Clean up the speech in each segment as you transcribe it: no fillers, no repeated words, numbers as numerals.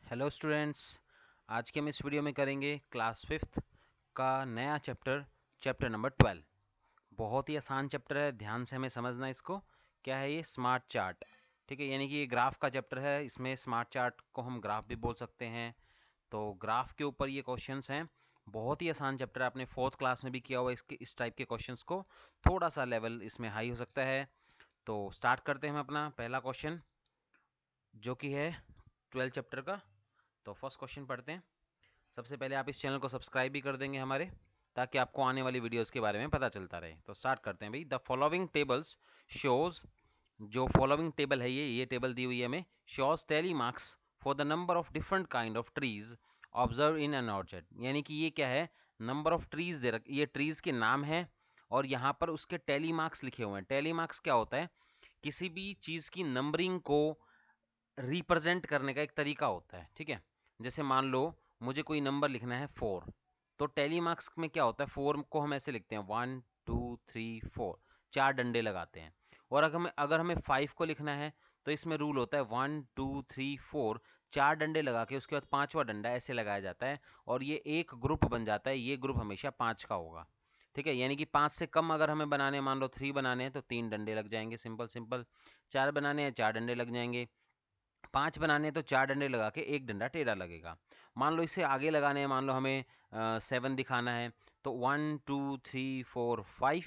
Hello students, आज के हम इस वीडियो में करेंगे क्लास 5th का नया चैप्टर नंबर 12। बहुत ही आसान चैप्टर है, ध्यान से हमें समझना इसको। क्या है ये? Smart chart. ठीक है, यानी कि ये ग्राफ का चैप्टर है। इसमें स्मार्ट चार्ट को हम ग्राफ भी बोल सकते हैं। तो ग्राफ के ऊपर ये क्वेश्चंस हैं। बहुत ही आसान चैप्टर है, आपने 4th क्लास में भी किया हुआ इसके इस टाइप के क्वेश्चंस को। थोड़ा सा लेवल इसमें हाई हो सकता है। तो स्टार्ट करते हैं हम अपना पहला क्वेश्चन, जो कि है 12 चैप्टर का। तो फर्स्ट क्वेश्चन पढ़ते हैं। सबसे पहले आप इस चैनल को सब्सक्राइब भी कर देंगे हमारे, ताकि आपको आने वाली वीडियोस के बारे में पता चलता रहे। तो स्टार्ट करते हैं भाई। द फॉलोइंग टेबल्स शोज, जो फॉलोइंग टेबल है ये टेबल दी हुई है हमें, shows tally marks for the number of different kind of trees observe in an orchard. यानी कि ये क्या है? नंबर ऑफ ट्रीज दे रख, ये ट्रीज के नाम है और यहाँ पर उसके टैली मार्क्स लिखे हुए हैं। टैली मार्क्स क्या होता है? किसी भी चीज की नंबरिंग को रिप्रेजेंट करने का एक तरीका होता है। ठीक है, जैसे मान लो मुझे कोई नंबर लिखना है 4, तो टैली मार्क्स में क्या होता है? 4 को हम ऐसे लिखते हैं 1 2 3 4, 4 डंडे लगाते हैं। और अगर हमें 5 को लिखना है तो इसमें रूल होता है 1 2 3 4, 4 डंडे लगा के उसके बाद 5वां डंडा ऐसे लगाया जाता है और ये एक ग्रुप बन जाता है। ये ग्रुप हमेशा 5 का होगा। ठीक है, यानी कि 5 से कम अगर हमें बनाने हैं, मान लो 3 बनाने हैं, तो 3 डंडे लग जाएंगे, सिंपल सिंपल। 4 बनाने हैं, 4 डंडे लग जाएंगे। 5 बनाने हैं तो 4 डंडे लगा के एक डंडा टेढ़ा लगेगा। मान लो इसे आगे लगाने हैं, मान लो हमें 7 दिखाना है, तो 1 2 3 4 5।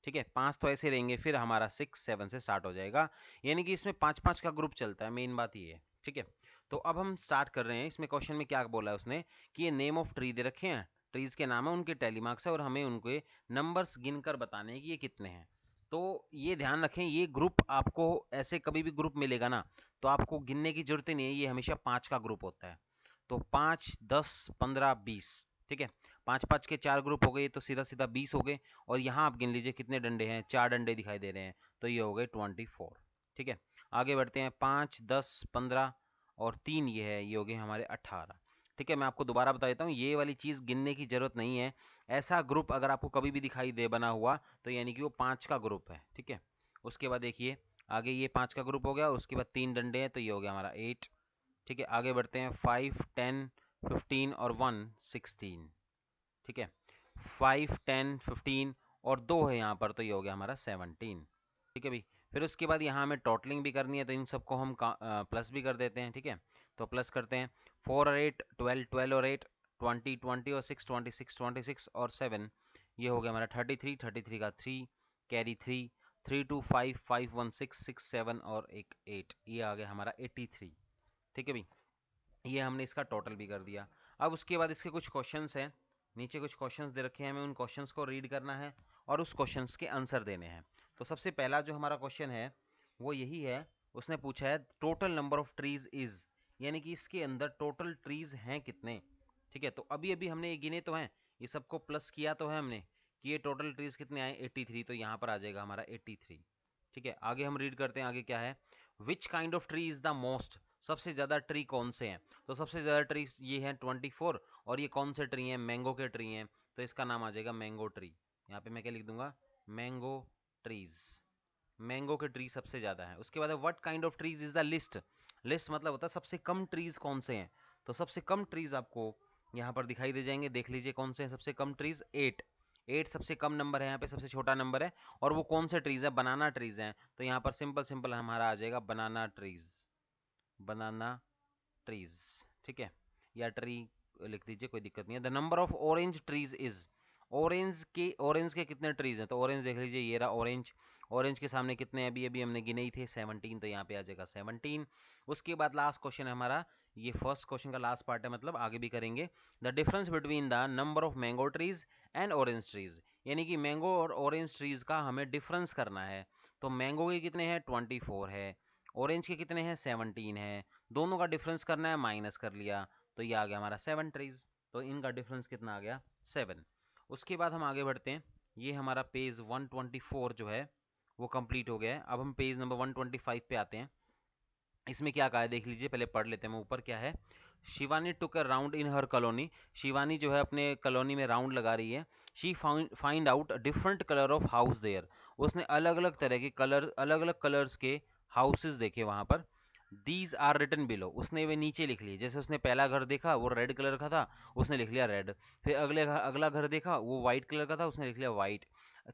ठीक है, 5 तो ऐसे रहेंगे, फिर हमारा 6 7 से स्टार्ट हो जाएगा। यानी कि इसमें 5 5 का ग्रुप चलता है, मेन बात ये है। ठीक है, तो अब हम स्टार्ट कर रहे हैं। इसमें क्वेश्चन में क्या बोला है उसने कि ये नेम ऑफ ट्री दे रखे हैं, ट्रीज के नाम है, उनके टैली मार्क्स है और हमें उनके नंबर्स गिनकर बताने हैं कि ये कितने हैं। तो ये ध्यान रखें, ये ग्रुप आपको ऐसे कभी भी ग्रुप मिलेगा ना, तो आपको गिनने की जरूरत ही नहीं है, ये हमेशा 5 का ग्रुप होता है। तो 5 10 15 20। ठीक है, 5 5 के 4 ग्रुप हो गए, तो सीधा सीधा 20 हो गए। और यहाँ आप गिन लीजिए कितने डंडे हैं, 4 डंडे दिखाई दे रहे हैं, तो ये हो गए 24। ठीक है, आगे बढ़ते हैं। 5 10 15 और 3 ये है, ये हो गए हमारे 18। ठीक है, मैं आपको दोबारा बता देता हूँ, ये वाली चीज़ गिनने की जरूरत नहीं है। ऐसा ग्रुप अगर आपको कभी भी दिखाई दे बना हुआ, तो यानी कि वो 5 का ग्रुप है। ठीक है, उसके बाद देखिए आगे, ये 5 का ग्रुप हो गया, उसके बाद 3 डंडे हैं, तो ये हो गया हमारा 8। ठीक है, आगे बढ़ते हैं। 5 10 15 और 1 16। ठीक है, 5 10 15 और 2 है यहाँ पर, तो ये हो गया हमारा 17। ठीक है भाई, फिर उसके बाद यहाँ हमें टोटलिंग भी करनी है, तो इन सबको हम प्लस भी कर देते हैं। ठीक है, तो प्लस करते हैं। 4 और 8 12, 12 और 8 20, 20 और 6 26, 26 और 7, ये हो गया हमारा 33, 33 का 3 कैरी 3, 3 2 5 5 1 6 6 7 और एक 8, ये आ गया हमारा 83। ठीक है भाई, ये हमने इसका टोटल भी कर दिया। अब उसके बाद इसके कुछ क्वेश्चंस हैं, नीचे कुछ क्वेश्चंस दे रखे हैं, हमें उन क्वेश्चंस को रीड करना है और उस क्वेश्चंस के आंसर देने हैं। तो सबसे पहला जो हमारा क्वेश्चन है वो यही है। उसने पूछा है total number of trees is, यानी कि इसके अंदर टोटल ट्रीज हैं कितने। ठीक है, तो अभी अभी हमने ये गिने तो हैं, ये सबको प्लस किया तो है हमने कि ये टोटल ट्रीज कितने आए 83, तो यहाँ पर आ जाएगा हमारा 83। ठीक है, आगे हम रीड करते हैं। आगे क्या है? Which kind of tree is the most, सबसे ज्यादा ट्री कौन से हैं? तो सबसे ज्यादा ट्री ये हैं 24, और ये कौन से ट्री हैं? मैंगो के ट्री हैं, तो इसका नाम आ जाएगा मैंगो ट्री। यहाँ पे मैं क्या लिख दूंगा? Mango trees. मैंगो के ट्री सबसे ज्यादा है। उसके बाद what kind of trees is the list, list मतलब होता है सबसे कम ट्रीज कौन से हैं। तो सबसे कम ट्रीज आपको यहाँ पर दिखाई दे जाएंगे, देख लीजिए कौन से हैं सबसे कम ट्रीज। 8, 8 सबसे कम नंबर है, यहाँ पे सबसे छोटा नंबर है। और वो कौन से ट्रीज है? बनाना ट्रीज हैं, तो यहाँ पर सिंपल सिंपल हमारा आ जाएगा बनाना ट्रीज। बनाना ट्रीज। ठीक है, या ट्री लिख दीजिए, कोई दिक्कत नहीं है। The number of orange trees is, orange के कितने ट्रीज हैं? तो ऑरेंज देख लीजिए, ये रहा ऑरेंज। ऑरेंज के सामने कितने? अभी अभी हमने गिने ही थे 17, तो यहाँ पे आ जाएगा 17। उसके बाद लास्ट क्वेश्चन है हमारा, ये फर्स्ट क्वेश्चन का लास्ट पार्ट है, मतलब आगे भी करेंगे। The difference between the number of mango trees and orange trees, यानी कि मैंगो और ऑरेंज ट्रीज का हमें डिफरेंस करना है। तो मैंगो के कितने हैं? 24 है। ऑरेंज के कितने हैं? 17 है। दोनों का डिफरेंस करना है, माइनस कर लिया, तो ये आ गया हमारा 7 ट्रीज। तो इनका डिफरेंस कितना आ गया? 7। उसके बाद हम आगे बढ़ते हैं। ये हमारा पेज 124 जो है वो कंप्लीट हो गया है। अब हम पेज नंबर 125 पे आते हैं। इसमें क्या कहा है देख लीजिए, पहले पढ़ लेते हैं। मैं ऊपर क्या है? Shivani took a round in her colony, Shivani जो है अपने कॉलोनी में राउंड लगा रही है। She find out different colour of house there, उसने अलग अलग तरह के कलर, अलग अलग कलर्स के हाउसेस देखे वहां पर। दीज आर रिटन बिलो, उसने वे नीचे लिख लिए। जैसे उसने पहला घर देखा वो रेड कलर का था, उसने लिख लिया रेड। फिर अगला घर देखा वो वाइट कलर का था, उसने लिख लिया वाइट।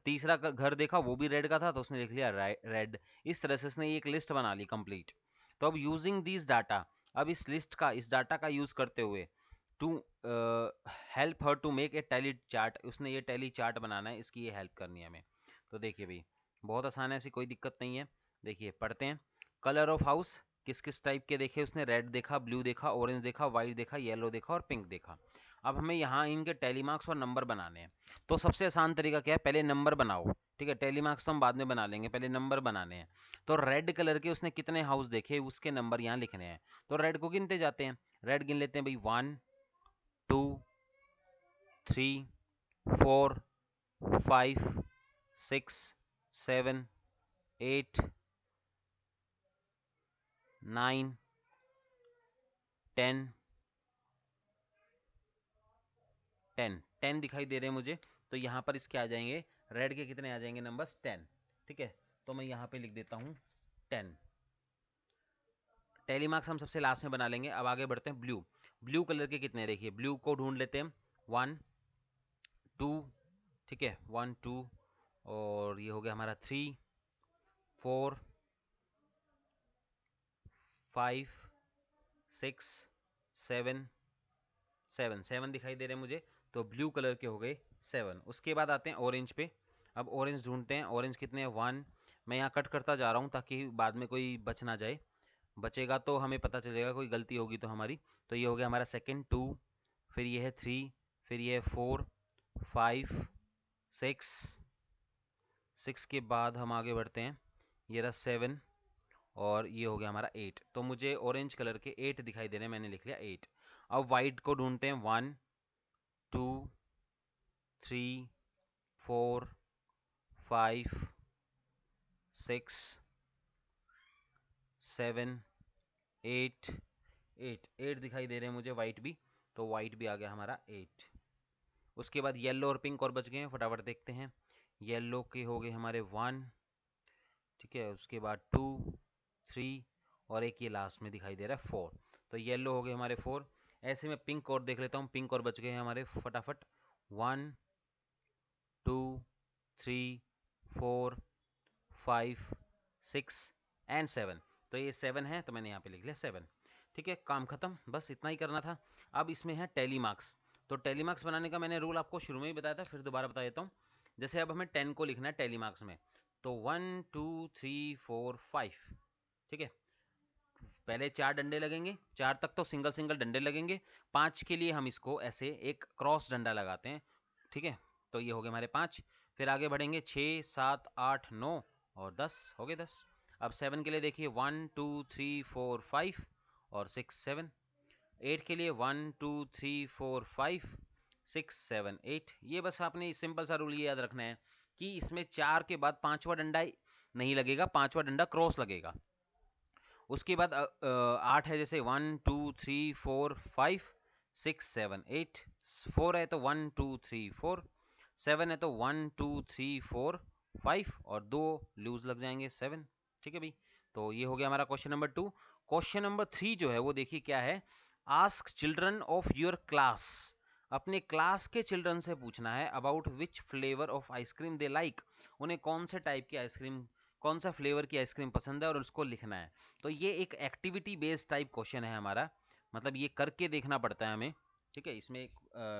तीसरा घर देखा वो भी रेड का था, तो उसने लिख लिया रेड। इस तरह से उसने एक लिस्ट बना ली कंप्लीट। तो अब यूजिंग दिस डाटा, अब इस लिस्ट का, इस डाटा का यूज करते हुए, to help her to make a tally chart, उसने ये टैली चार्ट बनाना है, इसकी ये हेल्प करनी है हमें। तो देखिए भाई बहुत आसान है, ऐसी कोई दिक्कत नहीं है। देखिए पढ़ते हैं। कलर ऑफ हाउस किस किस टाइप के देखे उसने, रेड देखा, ब्लू देखा, ऑरेंज देखा, वाइट देखा, येलो देखा और पिंक देखा। अब हमें यहाँ इनके टैली मार्क्स और नंबर बनाने हैं। तो सबसे आसान तरीका क्या है, पहले नंबर बनाओ, ठीक है। टैली मार्क्स तो हम बाद में बना लेंगे, पहले नंबर बनाने हैं। तो रेड कलर के उसने कितने हाउस देखे उसके नंबर यहाँ लिखने हैं। तो रेड को गिनते जाते हैं, रेड गिन लेते हैं भाई, 1 2 3 4 5 6 7 8 9 10 10 दिखाई दे रहे हैं मुझे। तो यहाँ पर इसके आ जाएंगे, रेड के कितने आ जाएंगे नंबर्स, 10, ठीक है। तो मैं यहाँ पे लिख देता हूँ 10। टैली मार्क्स हम सबसे लास्ट में बना लेंगे। अब आगे बढ़ते हैं। ब्लू, ब्लू कलर के कितने, देखिए ब्लू को ढूंढ लेते हैं। 1 2, ठीक है, 1 2, और ये हो गया हमारा 3 4 5 6 7 7 दिखाई दे रहे हैं मुझे। तो ब्लू कलर के हो गए 7। उसके बाद आते हैं ऑरेंज पे। अब ऑरेंज ढूंढते हैं, ऑरेंज कितने हैं, 1। मैं यहाँ कट करता जा रहा हूँ ताकि बाद में कोई बच ना जाए, बचेगा तो हमें पता चलेगा, कोई गलती होगी तो हमारी। तो ये हो गया हमारा सेकंड 2, फिर ये है 3, फिर ये है 4 5 6 6 के बाद हम आगे बढ़ते हैं, ये रहा 7, और ये हो गया हमारा 8। तो मुझे ऑरेंज कलर के 8 दिखाई दे रहे हैं, मैंने लिख लिया 8। अब वाइट को ढूंढते हैं। 1 2 3 4 5 6 7 8 8 दिखाई दे रहे हैं मुझे वाइट भी। तो वाइट भी आ गया हमारा 8। उसके बाद येलो और पिंक और बच गए हैं, फटाफट देखते हैं। येलो के हो गए हमारे 1, ठीक है। उसके बाद 2 3, और एक ये लास्ट में दिखाई दे रहा है 4। तो येलो हो गए हमारे 4। ऐसे में पिंक और देख लेता हूँ, पिंक और बच गए हैं हमारे फटाफट। 1 2 3 4 5 6 एंड 7। तो ये 7 है, तो मैंने यहाँ पे लिख लिया 7, ठीक है। काम खत्म, बस इतना ही करना था। अब इसमें है टैली मार्क्स। तो टैली मार्क्स बनाने का मैंने रूल आपको शुरू में ही बताया था, फिर दोबारा बता देता हूँ। जैसे अब हमें 10 को लिखना है टैली मार्क्स में, तो 1 2 3 4 5, ठीक है। पहले 4 डंडे लगेंगे, 4 तक तो सिंगल सिंगल डंडे लगेंगे। 5 के लिए हम इसको ऐसे एक क्रॉस डंडा लगाते हैं, ठीक है। तो ये हो गए हमारे 5। फिर आगे बढ़ेंगे, 6 7 8 9 और 10 हो गए 10। अब 7 के लिए देखिए, 1 2 3 4 5 और 6 7। 8 के लिए 1 2 3 4 5 6 7 8। ये बस आपने सिंपल सा रूल ये याद रखना है कि इसमें 4 के बाद 5वां डंडा नहीं लगेगा, 5वां डंडा क्रॉस लगेगा। उसके बाद 8 है, जैसे 1 2 3 4 5 6 7 8। 4 है तो 1 2 3 4, 7 है तो 1 2 3 4 5 और 2 लूज लग जाएंगे 7, ठीक है भाई। तो ये हो गया हमारा क्वेश्चन नंबर 2। क्वेश्चन नंबर 3 जो है वो देखिए क्या है। Ask children of your class, अपने क्लास के चिल्ड्रन से पूछना है about which flavour of ice cream they like, उन्हें कौन से टाइप की आइसक्रीम, कौन सा फ्लेवर की आइसक्रीम पसंद है और उसको लिखना है। तो ये एक एक्टिविटी बेस्ड टाइप क्वेश्चन है हमारा, मतलब ये करके देखना पड़ता है हमें, ठीक है। इसमें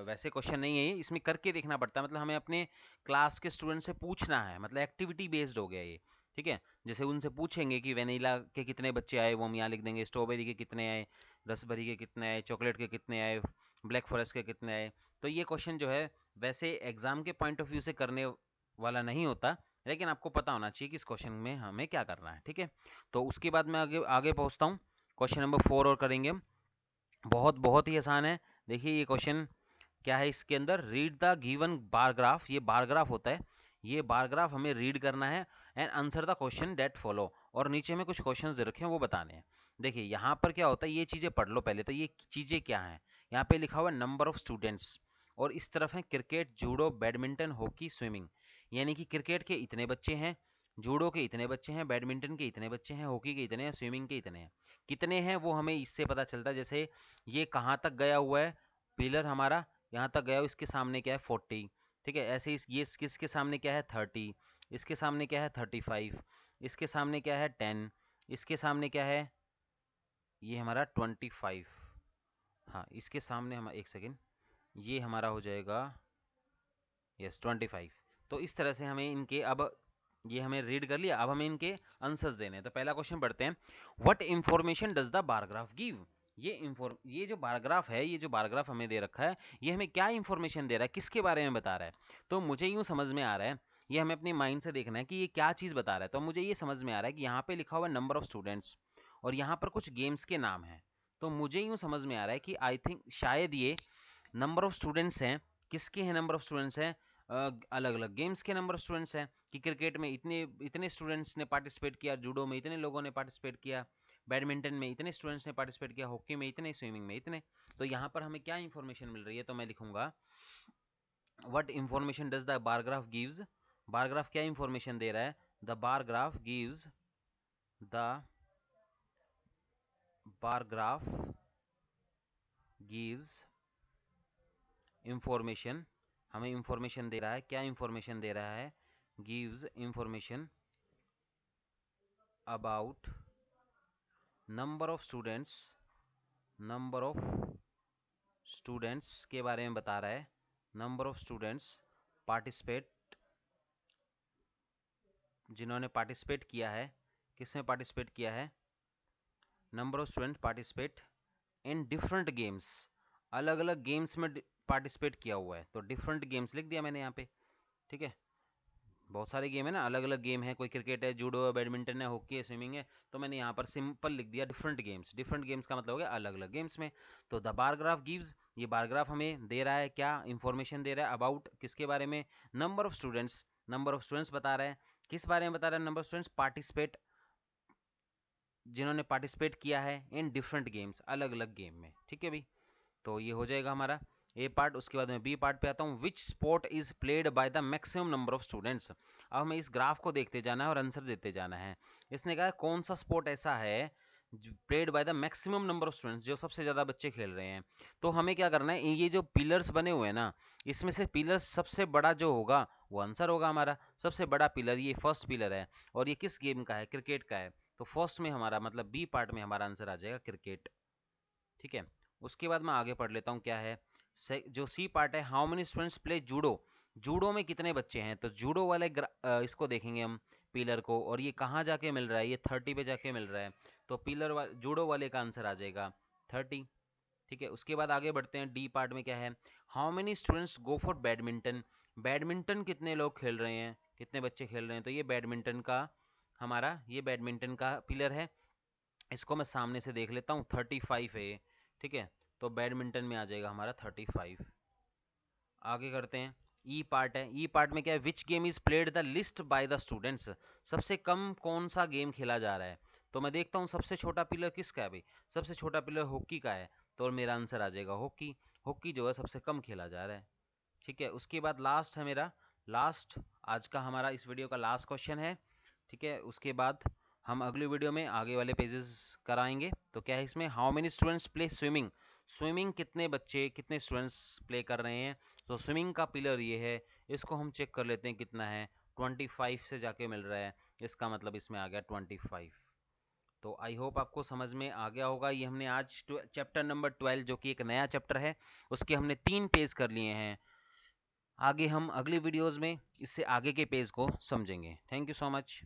वैसे क्वेश्चन नहीं है ये, इसमें करके देखना पड़ता है, मतलब हमें अपने क्लास के स्टूडेंट से पूछना है, मतलब एक्टिविटी बेस्ड हो गया ये, ठीक है। जैसे उनसे पूछेंगे कि वेनिला के कितने बच्चे आए, वो हम यहाँ लिख देंगे। स्ट्रॉबेरी के कितने आए, रसभरी के कितने आए, चॉकलेट के कितने आए, ब्लैक फॉरेस्ट के कितने आए। तो ये क्वेश्चन जो है वैसे एग्जाम के पॉइंट ऑफ व्यू से करने वाला नहीं होता, लेकिन आपको पता होना चाहिए कि इस क्वेश्चन में हमें क्या करना है, ठीक है। तो उसके बाद मैं आगे आगे पहुंचता हूँ। क्वेश्चन नंबर 4 और करेंगे हम। बहुत बहुत ही आसान है। देखिए ये क्वेश्चन क्या है, इसके अंदर read the given bar graph, ये बार ग्राफ होता है, ये बार ग्राफ हमें रीड करना है and answer the question that follow, और नीचे में कुछ क्वेश्चंस दे रखे हैं वो बताने हैं। देखिए यहाँ पर क्या होता है, ये चीजें पढ़ लो पहले। तो ये चीजें क्या हैं, यहाँ पे लिखा हुआ है नंबर ऑफ स्टूडेंट्स, और इस तरफ है cricket, judo, badminton, hockey, swimming, यानी कि क्रिकेट के इतने बच्चे हैं, जूडो के इतने बच्चे हैं, बैडमिंटन के इतने बच्चे हैं, हॉकी के इतने हैं, स्विमिंग के इतने हैं। कितने हैं वो हमें इससे पता चलता है। जैसे ये कहाँ तक गया हुआ है, पिलर हमारा यहाँ तक गया, इसके सामने क्या है 40, ठीक है। ऐसे ये किसके सामने क्या है 30, इसके सामने क्या है 35, इसके सामने क्या है 10, इसके सामने क्या है ये हमारा 25। हाँ इसके सामने हम एक सेकेंड, ये हमारा हो जाएगा यस 25। तो इस तरह से हमें इनके, अब ये हमें रीड कर लिया, अब हमें इनके आंसर्स देने हैं। तो पहला क्वेश्चन पढ़ते हैं, what information does the bar graph give. ये जो बार ग्राफ है, ये जो बार ग्राफ हमें दे रखा है, ये हमें क्या इंफॉर्मेशन दे रहा है, किसके बारे में बता रहा है। तो मुझे यूं समझ में आ रहा है, ये हमें अपनी माइंड से देखना है कि ये क्या चीज बता रहा है। तो मुझे ये समझ में आ रहा है कि यहाँ पे लिखा हुआ नंबर ऑफ स्टूडेंट्स और यहाँ पर कुछ गेम्स के नाम हैं। तो मुझे यूं समझ में आ रहा है कि आई थिंक शायद ये नंबर ऑफ स्टूडेंट्स हैं। किसके हैं नंबर ऑफ स्टूडेंट्स हैं, अलग अलग गेम्स के नंबर ऑफ स्टूडेंट्स हैं, कि क्रिकेट में इतने इतने स्टूडेंट्स ने पार्टिसिपेट किया, जूडो में इतने लोगों ने पार्टिसिपेट किया, बैडमिंटन में इतने स्टूडेंट्स ने पार्टिसिपेट किया, हॉकी में इतने, स्विमिंग में इतने। तो यहाँ पर हमें क्या इंफॉर्मेशन मिल रही है, तो मैं लिखूंगा what information does the bar graph gives. Bar graph क्या इंफॉर्मेशन दे रहा है, the bar graph gives, the bar graph gives information, हमें इंफॉर्मेशन दे रहा है। क्या इंफॉर्मेशन दे रहा है, gives information about number of students, number of students के बारे में बता रहा है। नंबर ऑफ स्टूडेंट्स पार्टिसिपेट, जिन्होंने पार्टिसिपेट किया है, किसमें पार्टिसिपेट किया है, number of student participate in different games, अलग अलग गेम्स में पार्टिसिपेट किया हुआ है। तो डिफरेंट गेम्स लिख दिया मैंने यहाँ पे, ठीक है। बहुत सारे गेम है ना, अलग अलग गेम है, कोई क्रिकेट है, जूडो है, बैडमिंटन है, हॉकी है, स्विमिंग है। तो मैंने यहाँ पर सिंपल लिख दिया डिफरेंट गेम्स। डिफरेंट गेम्स का मतलब हो गया अलग अलग गेम्स में। तो द बार ग्राफ गिव्स, ये बार ग्राफ हमें दे रहा है क्या, इंफॉर्मेशन दे रहा है अबाउट, किसके बारे में, number of students, number of students बता रहा है। किस बारे में बता रहा है, नंबर ऑफ स्टूडेंट्स पार्टिसिपेट, जिन्होंने पार्टिसिपेट किया है इन डिफरेंट गेम्स, अलग अलग गेम में, ठीक है भाई। तो ये हो जाएगा हमारा ए पार्ट। उसके बाद मैं बी पार्ट पे आता हूँ, which sport is played by the maximum number of students. अब हमें इस ग्राफ को देखते जाना है और आंसर देते जाना है। इसने कहा कौन सा स्पोर्ट ऐसा है played by the maximum number of students, जो सबसे ज्यादा बच्चे खेल रहे हैं। तो हमें क्या करना है, ये जो पिलर्स बने हुए हैं ना, इसमें से पिलर्स सबसे बड़ा जो होगा वो आंसर होगा हमारा। सबसे बड़ा पिलर ये फर्स्ट पिलर है, और ये किस गेम का है, क्रिकेट का है। तो फर्स्ट में हमारा मतलब बी पार्ट में हमारा आंसर आ जाएगा क्रिकेट, ठीक है। उसके बाद मैं आगे पढ़ लेता हूँ क्या है। जो सी पार्ट है, how many students play judo, judo में कितने बच्चे हैं। तो जूडो वाले इसको देखेंगे हम पिलर को, और ये कहाँ जाके मिल रहा है, ये 30 पे जाके मिल रहा है। तो जूडो वाले का आंसर आ जाएगा 30, ठीक है। उसके बाद आगे बढ़ते हैं, डी पार्ट में क्या है, how many students go for badminton, badminton कितने लोग खेल रहे हैं, कितने बच्चे खेल रहे हैं। तो ये बैडमिंटन का हमारा, ये बैडमिंटन का पिलर है। इसको मैं सामने से देख लेता हूँ, 35 है ये, ठीक है। तो बैडमिंटन में आ जाएगा हमारा 35। आगे करते हैं, ई पार्ट है। ई पार्ट में क्या है, which game is played the list by the students, सबसे कम कौन सा गेम खेला जा रहा है। तो मैं देखता हूँ सबसे छोटा पिलर किसका है भाई, सबसे छोटा पिलर हॉकी का है। तो मेरा आंसर आ जाएगा हॉकी, हॉकी जो है सबसे कम खेला जा रहा है, ठीक है। उसके बाद लास्ट है मेरा, लास्ट आज का हमारा इस वीडियो का लास्ट क्वेश्चन है, ठीक है। उसके बाद हम अगली वीडियो में आगे वाले पेजेस कराएंगे। तो क्या है इसमें, how many students play swimming, swimming कितने बच्चे, कितने स्टूडेंट्स प्ले कर रहे हैं। तो स्विमिंग का पिलर ये है, इसको हम चेक कर लेते हैं कितना है, 25 से जाके मिल रहा है। इसका मतलब इसमें आ गया 25। तो आई होप आपको समझ में आ गया होगा। ये हमने आज चैप्टर नंबर 12 जो कि एक नया चैप्टर है, उसके हमने 3 पेज कर लिए हैं। आगे हम अगली वीडियोस में इससे आगे के पेज को समझेंगे। Thank you so much.